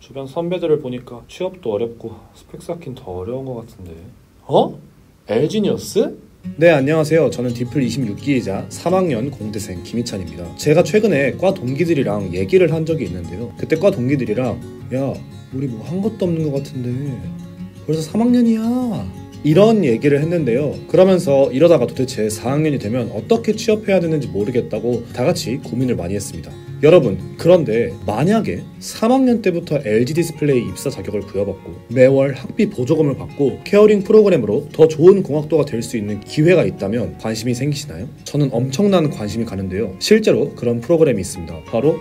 주변 선배들을 보니까 취업도 어렵고 스펙 쌓긴 더 어려운 것 같은데. 어? 엘지니어스? 네, 안녕하세요. 저는 디플 26기이자 3학년 공대생 김희찬입니다. 제가 최근에 과 동기들이랑 얘기를 한 적이 있는데요. 그때 과 동기들이랑 야, 우리 뭐 한 것도 없는 것 같은데 벌써 3학년이야 이런 얘기를 했는데요. 그러면서 이러다가 도대체 4학년이 되면 어떻게 취업해야 되는지 모르겠다고 다 같이 고민을 많이 했습니다. 여러분, 그런데 만약에 3학년 때부터 LG 디스플레이 입사 자격을 부여받고 매월 학비 보조금을 받고 케어링 프로그램으로 더 좋은 공학도가 될 수 있는 기회가 있다면 관심이 생기시나요? 저는 엄청난 관심이 가는데요. 실제로 그런 프로그램이 있습니다. 바로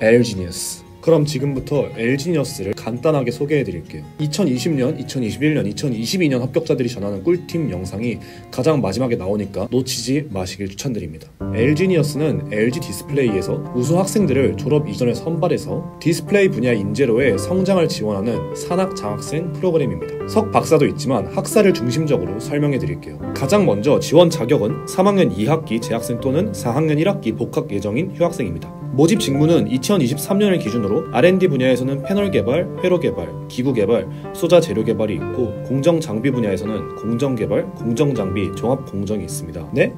엘지니어스. 그럼 지금부터 엘지니어스를 간단하게 소개해드릴게요. 2020년, 2021년, 2022년 합격자들이 전하는 꿀팁 영상이 가장 마지막에 나오니까 놓치지 마시길 추천드립니다. 엘지니어스는 LG 디스플레이에서 우수 학생들을 졸업 이전에 선발해서 디스플레이 분야 인재로의 성장을 지원하는 산학 장학생 프로그램입니다. 석 박사도 있지만 학사를 중심적으로 설명해드릴게요. 가장 먼저 지원 자격은 3학년 2학기 재학생 또는 4학년 1학기 복학 예정인 휴학생입니다. 모집 직무는 2023년을 기준으로 R&D 분야에서는 패널 개발, 회로 개발, 기구 개발, 소자 재료 개발이 있고 공정 장비 분야에서는 공정 개발, 공정 장비, 종합 공정이 있습니다. 네?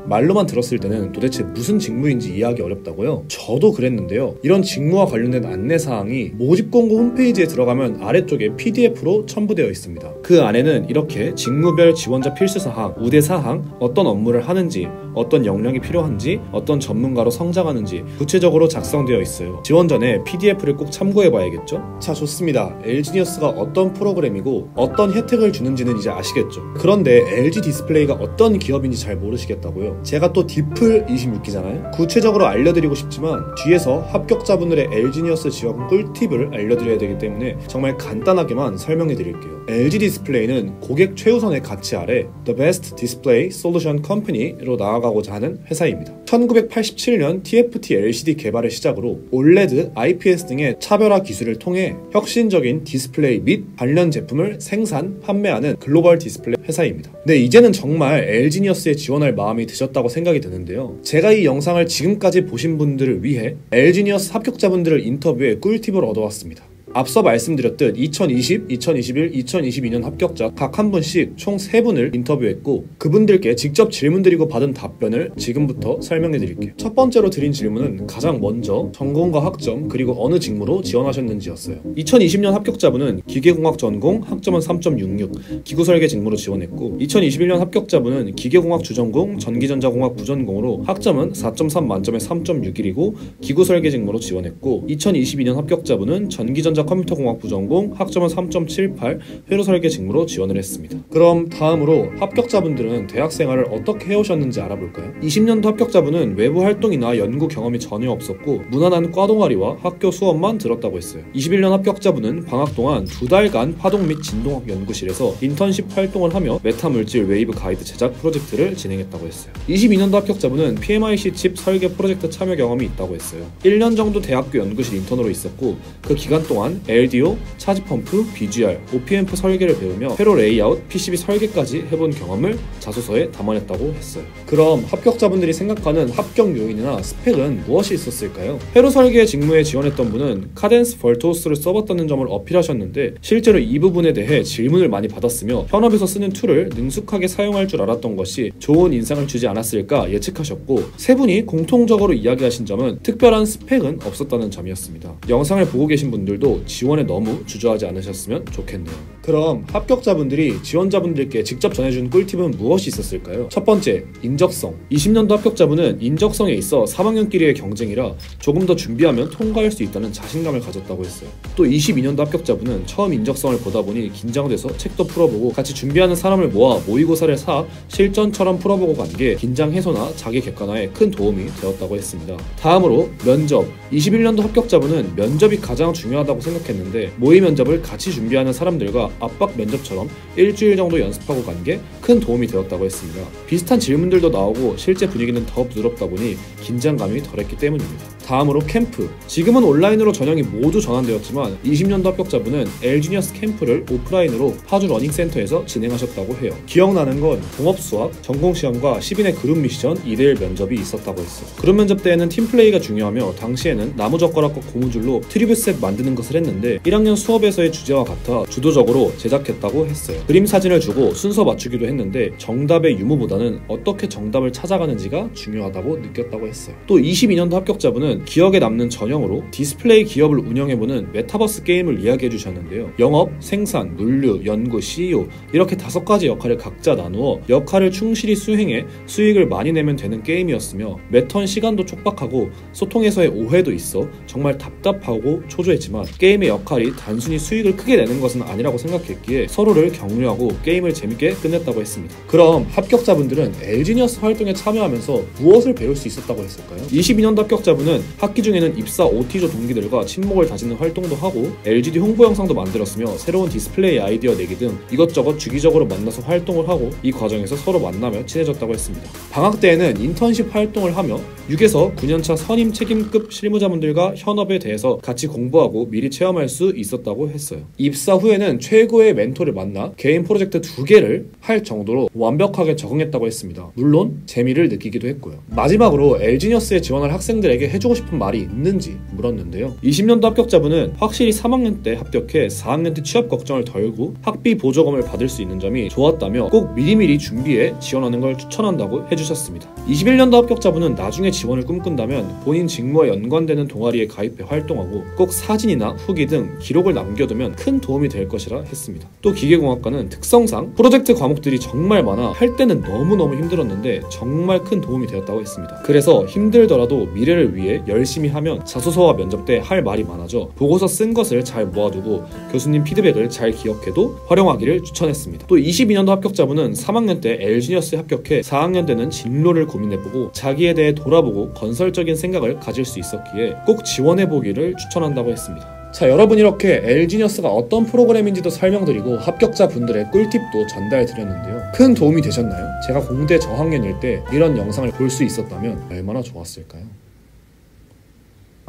말로만 들었을 때는 도대체 무슨 직무인지 이해하기 어렵다고요? 저도 그랬는데요. 이런 직무와 관련된 안내사항이 모집공고 홈페이지에 들어가면 아래쪽에 PDF로 첨부되어 있습니다. 그 안에는 이렇게 직무별 지원자 필수사항, 우대사항, 어떤 업무를 하는지, 어떤 역량이 필요한지, 어떤 전문가로 성장하는지 구체적으로 작성되어 있어요. 지원 전에 PDF를 꼭 참고해봐야겠죠? 자, 좋습니다. 엘지니어스가 어떤 프로그램이고 어떤 혜택을 주는지는 이제 아시겠죠? 그런데 LG 디스플레이가 어떤 기업인지 잘 모르시겠다고요? 제가 또 디플 26기잖아요. 구체적으로 알려드리고 싶지만 뒤에서 합격자분들의 엘지니어스 지원 꿀팁을 알려드려야 되기 때문에 정말 간단하게만 설명해드릴게요. LG 디스플레이는 고객 최우선의 가치 아래 The Best Display Solution Company로 나아가고자 하는 회사입니다. 1987년 TFT LCD 개발을 시작으로 OLED, IPS 등의 차별화 기술을 통해 혁신적인 디스플레이 및 관련 제품을 생산, 판매하는 글로벌 디스플레이 회사입니다. 네, 이제는 정말 엘지니어스에 지원할 마음이 드셨다고 생각이 드는데요. 제가 이 영상을 지금까지 보신 분들을 위해 엘지니어스 합격자분들을 인터뷰해 꿀팁을 얻어왔습니다. 앞서 말씀드렸듯 2020, 2021, 2022년 합격자 각 한 분씩 총 3분을 인터뷰했고 그분들께 직접 질문 드리고 받은 답변을 지금부터 설명해 드릴게요. 첫 번째로 드린 질문은 가장 먼저 전공과 학점 그리고 어느 직무로 지원하셨는지였어요. 2020년 합격자분은 기계공학 전공 학점은 3.66, 기구설계 직무로 지원했고 2021년 합격자분은 기계공학 주전공, 전기전자공학 부전공으로 학점은 4.3 만점에 3.61이고 기구설계 직무로 지원했고 2022년 합격자분은 전기전자 컴퓨터공학 부전공 학점은 3.78 회로설계 직무로 지원을 했습니다. 그럼 다음으로 합격자분들은 대학생활을 어떻게 해오셨는지 알아볼까요? 20년도 합격자분은 외부 활동이나 연구 경험이 전혀 없었고 무난한 과 동아리와 학교 수업만 들었다고 했어요. 21년 합격자분은 방학 동안 2달간 화동 및 진동학 연구실에서 인턴십 활동을 하며 메타물질 웨이브 가이드 제작 프로젝트를 진행했다고 했어요. 22년도 합격자분은 PMIC 칩 설계 프로젝트 참여 경험이 있다고 했어요. 1년 정도 대학교 연구실 인턴으로 있었고 그 기간 동안 LDO, 차지펌프, BGR, OP앰프 설계를 배우며 회로 레이아웃, PCB 설계까지 해본 경험을 자소서에 담아냈다고 했어요. 그럼 합격자분들이 생각하는 합격 요인이나 스펙은 무엇이 있었을까요? 회로 설계 직무에 지원했던 분은 카덴스 벌토스를 써봤다는 점을 어필하셨는데 실제로 이 부분에 대해 질문을 많이 받았으며 현업에서 쓰는 툴을 능숙하게 사용할 줄 알았던 것이 좋은 인상을 주지 않았을까 예측하셨고 세 분이 공통적으로 이야기하신 점은 특별한 스펙은 없었다는 점이었습니다. 영상을 보고 계신 분들도 지원에 너무 주저하지 않으셨으면 좋겠네요. 그럼 합격자분들이 지원자분들께 직접 전해준 꿀팁은 무엇이 있었을까요? 첫 번째, 인적성. 20년도 합격자분은 인적성에 있어 3학년끼리의 경쟁이라 조금 더 준비하면 통과할 수 있다는 자신감을 가졌다고 했어요. 또 22년도 합격자분은 처음 인적성을 보다 보니 긴장돼서 책도 풀어보고 같이 준비하는 사람을 모아 모의고사를 사 실전처럼 풀어보고 간 게 긴장 해소나 자기 객관화에 큰 도움이 되었다고 했습니다. 다음으로 면접. 21년도 합격자분은 면접이 가장 중요하다고 생각했는데 모의 면접을 같이 준비하는 사람들과 압박 면접처럼 일주일 정도 연습하고 간 게 큰 도움이 되었다고 했습니다. 비슷한 질문들도 나오고 실제 분위기는 더 부드럽다 보니 긴장감이 덜했기 때문입니다. 다음으로 캠프. 지금은 온라인으로 전형이 모두 전환되었지만 20년도 합격자분은 엘지니어스 캠프를 오프라인으로 파주 러닝센터에서 진행하셨다고 해요. 기억나는 건 공업수학, 전공시험과 10인의 그룹 미션 2대1 면접이 있었다고 했어요. 그룹 면접 때에는 팀플레이가 중요하며 당시에는 나무젓가락과 고무줄로 트리뷰셋 만드는 것을 제작을 했는데 1학년 수업에서의 주제와 같아 주도적으로 제작했다고 했어요. 그림 사진을 주고 순서 맞추기도 했는데 정답의 유무보다는 어떻게 정답을 찾아가는지가 중요하다고 느꼈다고 했어요. 또 22년도 합격자분은 기억에 남는 전형으로 디스플레이 기업을 운영해보는 메타버스 게임을 이야기해 주셨는데요. 영업, 생산, 물류, 연구, CEO 이렇게 5가지 역할을 각자 나누어 역할을 충실히 수행해 수익을 많이 내면 되는 게임이었으며 매턴 시간도 촉박하고 소통에서의 오해도 있어 정말 답답하고 초조했지만 게임의 역할이 단순히 수익을 크게 내는 것은 아니라고 생각했기에 서로를 격려하고 게임을 재밌게 끝냈다고 했습니다. 그럼 합격자분들은 엘지니어스 활동에 참여하면서 무엇을 배울 수 있었다고 했을까요? 22년도 합격자분은 학기 중에는 입사 OT조 동기들과 친목을 다지는 활동도 하고 LGD 홍보 영상도 만들었으며 새로운 디스플레이 아이디어 내기 등 이것저것 주기적으로 만나서 활동을 하고 이 과정에서 서로 만나며 친해졌다고 했습니다. 방학 때에는 인턴십 활동을 하며 6에서 9년차 선임 책임급 실무자분들과 현업에 대해서 같이 공부하고 미리 체험할 수 있었다고 했어요. 입사 후에는 최고의 멘토를 만나 개인 프로젝트 2개를 할 정도로 완벽하게 적응했다고 했습니다. 물론 재미를 느끼기도 했고요. 마지막으로 엘지니어스에 지원할 학생들에게 해주고 싶은 말이 있는지 물었는데요. 20년도 합격자분은 확실히 3학년 때 합격해 4학년 때 취업 걱정을 덜고 학비 보조금을 받을 수 있는 점이 좋았다며 꼭 미리미리 준비해 지원하는 걸 추천한다고 해주셨습니다. 21년도 합격자분은 나중에 지원을 꿈꾼다면 본인 직무와 연관되는 동아리에 가입해 활동하고 꼭 사진이나 후기 등 기록을 남겨두면 큰 도움이 될 것이라 했습니다. 또 기계공학과는 특성상 프로젝트 과목들이 정말 많아 할 때는 너무너무 힘들었는데 정말 큰 도움이 되었다고 했습니다. 그래서 힘들더라도 미래를 위해 열심히 하면 자소서와 면접 때 할 말이 많아져 보고서 쓴 것을 잘 모아두고 교수님 피드백을 잘 기억해도 활용하기를 추천했습니다. 또 22년도 합격자분은 3학년 때 엘지니어스에 합격해 4학년 때는 진로를 고민해보고 자기에 대해 돌아보고 건설적인 생각을 가질 수 있었기에 꼭 지원해보기를 추천한다고 했습니다. 자, 여러분 이렇게 엘지니어스가 어떤 프로그램인지도 설명드리고 합격자분들의 꿀팁도 전달드렸는데요. 큰 도움이 되셨나요? 제가 공대 저학년일 때 이런 영상을 볼 수 있었다면 얼마나 좋았을까요?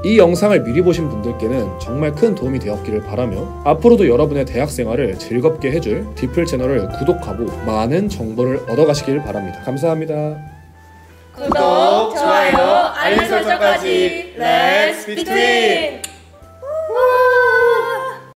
이 영상을 미리 보신 분들께는 정말 큰 도움이 되었기를 바라며 앞으로도 여러분의 대학생활을 즐겁게 해줄 디플 채널을 구독하고 많은 정보를 얻어가시길 바랍니다. 감사합니다. 구독, 좋아요, 알림 설정까지 렛츠 비트윈!